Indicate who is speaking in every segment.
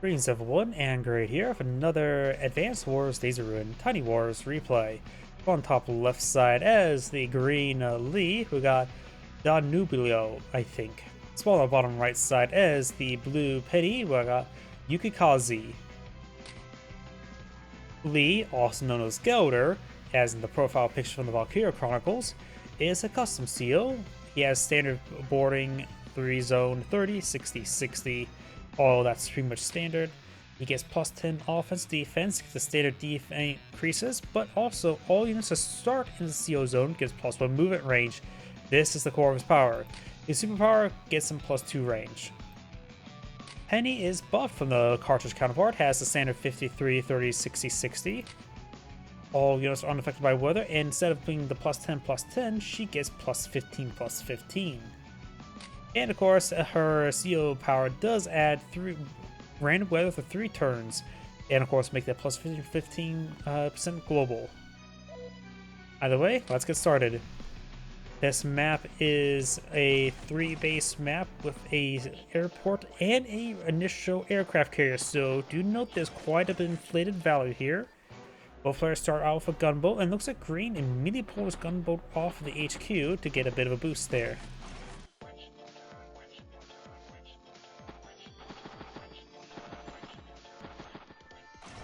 Speaker 1: Greetings everyone, and Great here with another Advanced Wars Days of Ruin Tiny Wars replay. On top left side as the green Lee, we got Danubilo, I think. Small on the bottom right side as the blue Penny, we got Yukikaze. Lee, also known as Gelder, as in the profile picture from the Valkyria Chronicles, is a custom seal. He has standard boarding 3 zone 30, 60, 60. All that's pretty much standard. He gets plus 10 offense defense, the standard defense increases, but also all units that start in the CO zone gets plus 1 movement range. This is the core of his power. His superpower gets him plus 2 range. Penny is buffed from the cartridge counterpart, has the standard 53, 30, 60, 60. All units are unaffected by weather, and instead of being the plus 10, she gets plus 15, plus 15. And of course, her CO power does add 3 random weather for 3 turns, and of course make that plus 15% global. Either way, let's get started. This map is a 3-base map with a airport and a initial aircraft carrier, so do note there's quite a bit of inflated value here. Both players start out with a gunboat, and looks like green immediately pulls gunboat off of the HQ to get a bit of a boost there.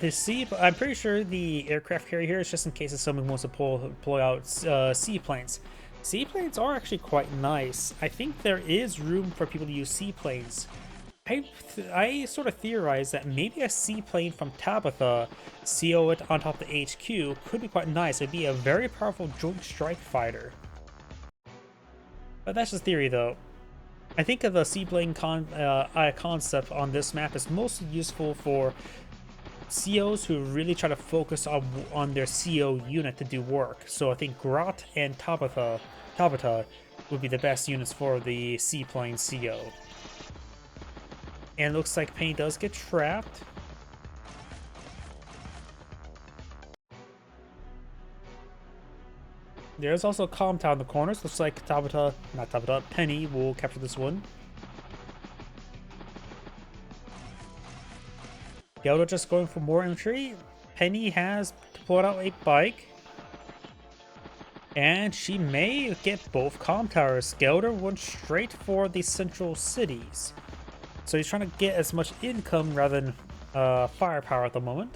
Speaker 1: I'm pretty sure the aircraft carrier here is just in case if someone wants to pull out seaplanes. Seaplanes are actually quite nice. I think there is room for people to use seaplanes. I sort of theorize that maybe a seaplane from Tabitha, CO it on top of the HQ, could be quite nice. It'd be a very powerful joint strike fighter. But that's just theory though. I think of the seaplane concept on this map is mostly useful for COs who really try to focus on their CO unit to do work. So I think Grot and Tabitha would be the best units for the seaplane CO. And it looks like Penny does get trapped. There's also a calm tower in the corners. Looks like Penny will capture this one. Gelder just going for more infantry. Penny has pulled out a bike. And she may get both comm towers. Gelder went straight for the central cities. So he's trying to get as much income rather than firepower at the moment.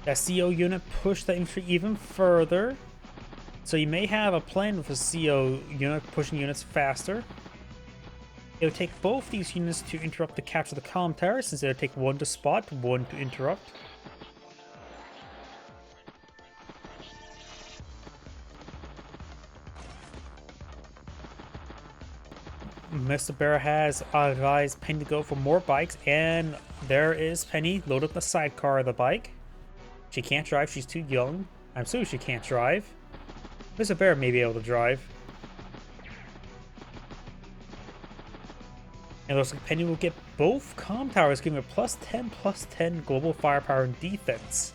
Speaker 1: That CO unit pushed the infantry even further. So you may have a plan with a CO unit pushing units faster. It would take both these units to interrupt the capture of the comm tower, since it would take 1 to spot, 1 to interrupt. Mr. Bear has advised Penny to go for more bikes, and there is Penny load up the sidecar of the bike. She can't drive, she's too young. I'm assuming she can't drive. Mr. Bear may be able to drive. And it looks like Penny will get both comm towers, giving her plus 10 global firepower and defense.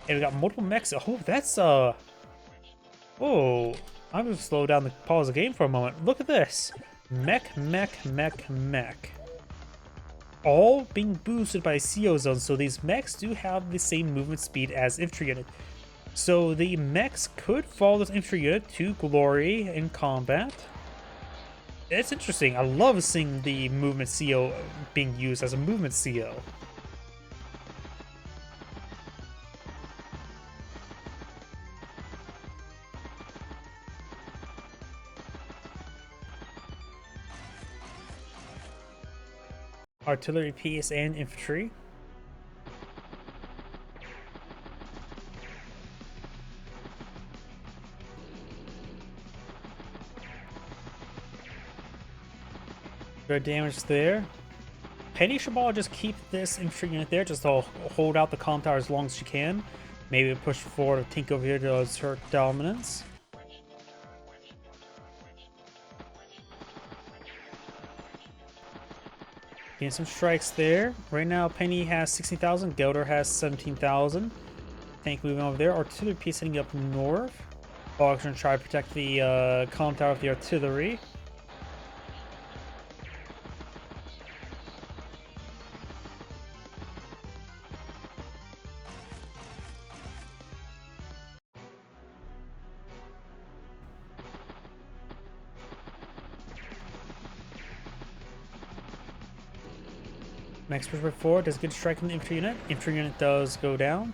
Speaker 1: And we got multiple mechs. Oh, that's oh, I'm gonna slow down the pause the game for a moment. Look at this. Mech. All being boosted by CO zones, so these mechs do have the same movement speed as infantry unit. So the mechs could follow this infantry unit to glory in combat. It's interesting. I love seeing the movement CO being used as a movement CO. Artillery piece and infantry. Good damage there. Penny should probably just keep this infantry unit there, just to hold out the comm tower as long as she can. Maybe push forward a tank over here to assert dominance. Getting some strikes there. Right now, Penny has 16,000. Gelder has 17,000. Tank moving over there. Artillery piece heading up north. Bog's gonna try to protect the comm tower with the artillery. Max push by 4 does a good strike on the infantry unit. Infantry unit does go down.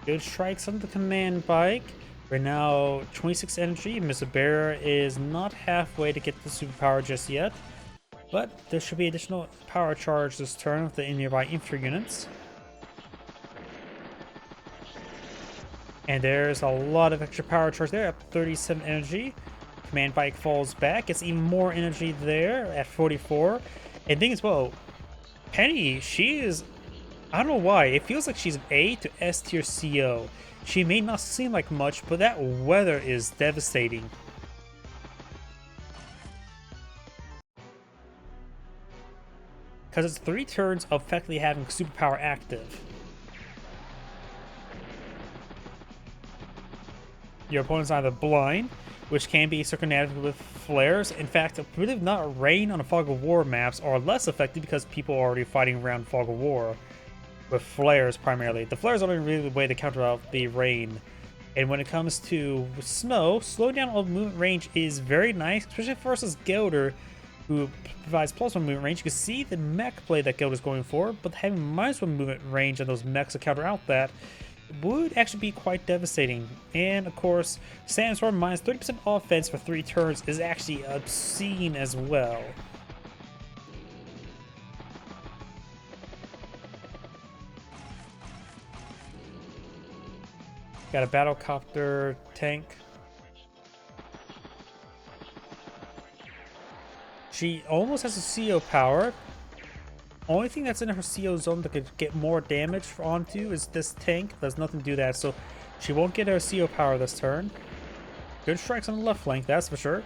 Speaker 1: Good strikes on the command bike. Right now, 26 energy. Mr. Bear is not halfway to get the superpower just yet. But there should be additional power charge this turn with the nearby infantry units. And there's a lot of extra power charge there at 37 energy. Command bike falls back. Gets even more energy there at 44. And thing as well, Penny, she is... I don't know why. It feels like she's an A to S tier CO. She may not seem like much, but that weather is devastating. Because it's 3 turns of effectively having superpower active. Your opponent's either blind, which can be circumnavigated with flares. In fact, I believe not rain on the Fog of War maps are less effective because people are already fighting around Fog of War. With flares primarily. The flares are the really the way to counter out the rain. And when it comes to snow, slowing down of movement range is very nice, especially versus Gelder, who provides +1 movement range. You can see the mech play that Gelder's going for, but having -1 movement range on those mechs to counter out that would actually be quite devastating. And of course, Sandstorm -30% offense for 3 turns is actually obscene as well. Got a battlecopter tank. She almost has a CO power. Only thing that's in her CO zone that could get more damage onto is this tank. There's nothing to do that, so she won't get her CO power this turn. Good strikes on the left flank, that's for sure.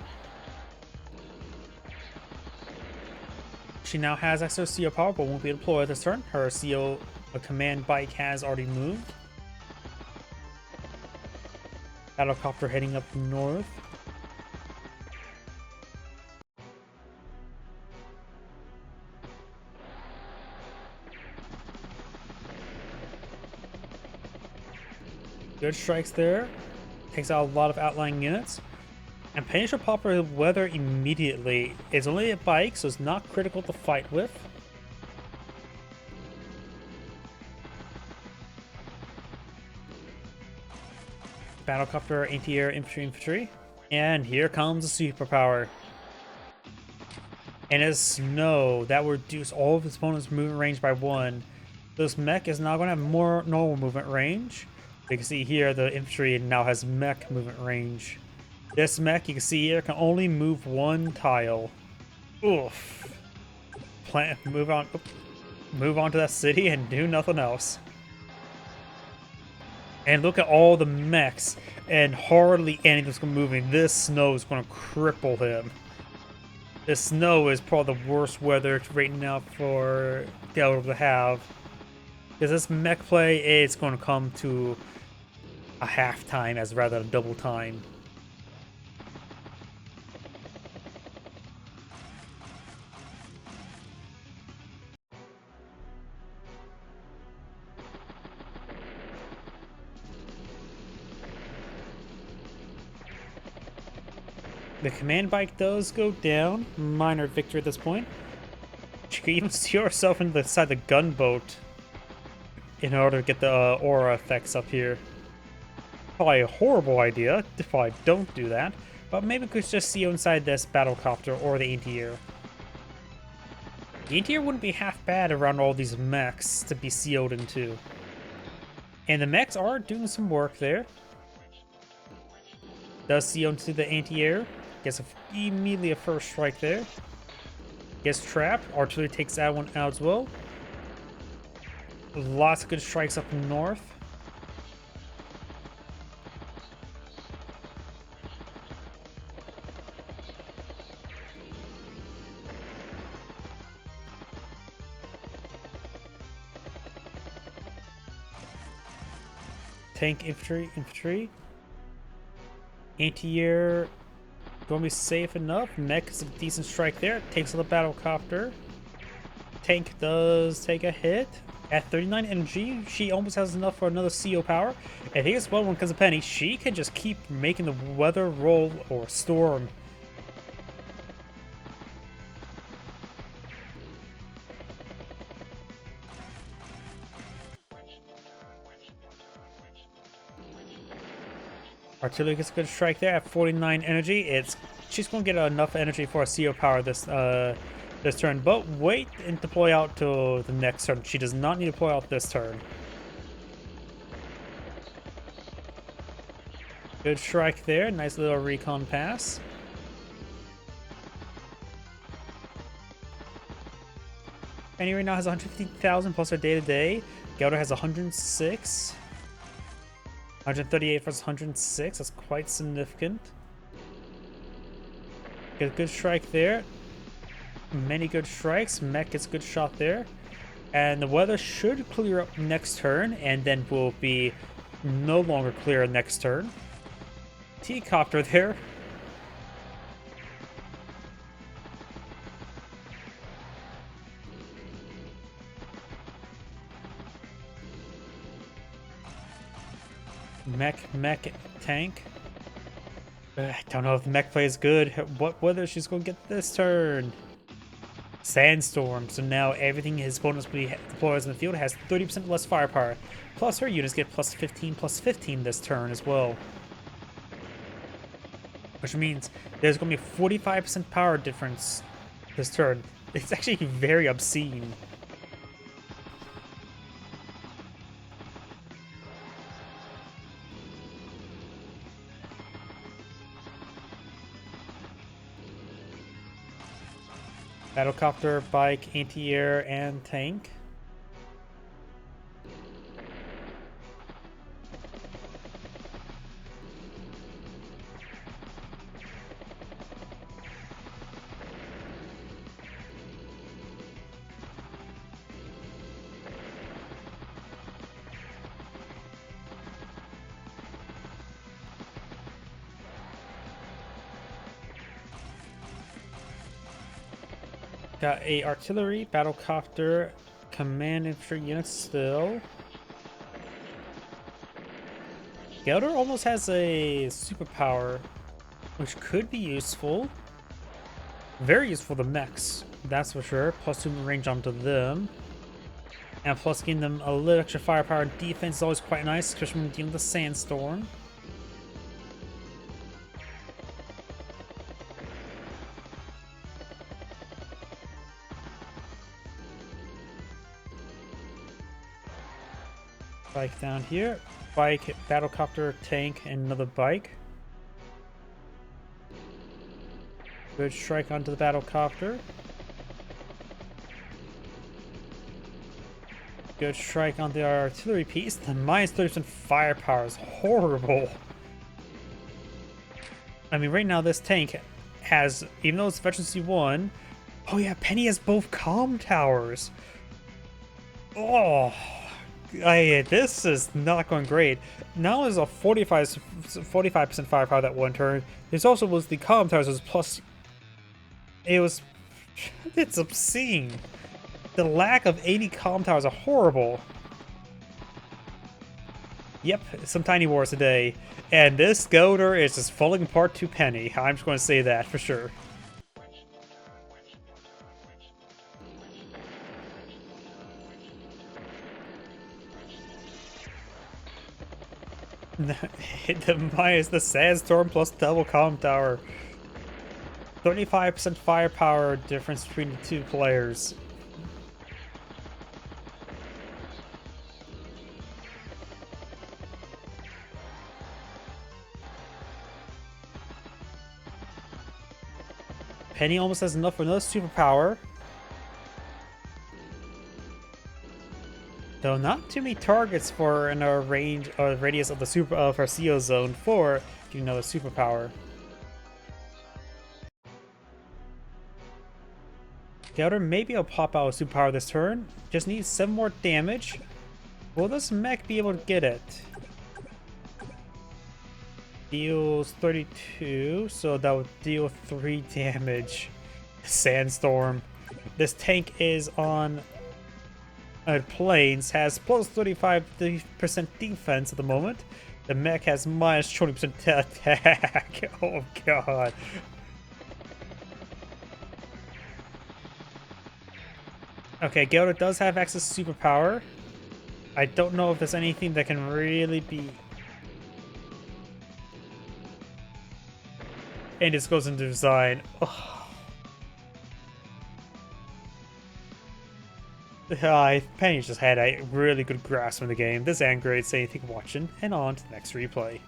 Speaker 1: She now has extra CO power, but won't be deployed this turn. Her CO command bike has already moved. Battlecopter heading up north. Good strikes there. Takes out a lot of outlying units. And Penny should pop her weather immediately. It's only a bike, so it's not critical to fight with. Battlecopter, anti-air, infantry. And here comes the superpower. And as snow, that will reduce all of his opponent's movement range by 1. This mech is now going to have more normal movement range. You can see here the infantry now has mech movement range. This mech, you can see here, can only move 1 tile. Oof. Move on to that city and do nothing else. And look at all the mechs, and hardly anything's moving. This snow is going to cripple him. This snow is probably the worst weather right now for Gelder to have. Because this mech play, it's going to come to a half time as rather than a double time. The command bike does go down. Minor victory at this point. She can even see herself inside the gunboat in order to get the aura effects up here. Probably a horrible idea if I don't do that, but maybe we could just see inside this battlecopter or the anti-air. The anti-air wouldn't be half bad around all these mechs to be CO'd into. And the mechs are doing some work there. Does CO into the anti-air. Gets immediately a first strike there. Gets trapped. Artillery takes that one out as well. Lots of good strikes up north. Tank, infantry. Anti-air going to be safe enough. Mech is a decent strike there. Takes on the battlecopter. Tank does take a hit. At 39 energy, she almost has enough for another CO power. I think it's well when it comes to Penny, she can just keep making the weather roll or storm. Artillery gets a good strike there at 49 energy. She's going to get enough energy for a CO power this turn, but wait and deploy out to the next turn. She does not need to deploy out this turn. Good strike there. Nice little recon pass. Penny right now has 150,000 plus her day-to-day. Gelder has 106. 138 versus 106. That's quite significant. Get a good strike there. Many good strikes. Mech gets a good shot there. And the weather should clear up next turn, and then will be no longer clear next turn. T-copter there. Mech, tank. I don't know if the mech play is good. What weather she's going to get this turn? Sandstorm. So now everything his opponents deploys in the field has 30% less firepower. Plus her units get plus 15 this turn as well. Which means there's going to be a 45% power difference this turn. It's actually very obscene. Battlecopter, bike, anti-air, and tank. Got a artillery, battlecopter, command infantry units still. Gelder almost has a superpower, which could be useful. Very useful for the mechs, that's for sure. Plus 2 range onto them. And plus giving them a little extra firepower. Defense is always quite nice, especially when dealing with the sandstorm. Bike down here. Bike, battlecopter, tank, and another bike. Good strike onto the battlecopter. Good strike on the artillery piece. The minus 30% firepower is horrible. I mean, right now this tank has, even though it's efficiency 1, oh yeah, Penny has both comm towers. Oh. This is not going great. Now there's a 45% firepower that one turn. There's also was the comm towers was plus. It's obscene. The lack of 80 comm towers are horrible. Yep, some tiny wars today, and this Gelder is just falling apart to Penny. I'm just going to say that for sure. The sandstorm plus double comm tower. 35% firepower difference between the two players. Penny almost has enough for another superpower. Though not too many targets for in our range or radius of the of our CO zone for getting another superpower. Gelder maybe I'll pop out a superpower this turn. Just needs 7 more damage. Will this mech be able to get it? Deals 32, so that would deal 3 damage. Sandstorm. This tank is on Planes has plus 35% defense at the moment. The mech has minus 20% attack. Oh god. Okay, Geoda does have access to superpower. I don't know if there's anything that can really be... And this goes into design. Ugh. Penny just had a really good grasp of the game. This is Android saying thank you for watching, and on to the next replay.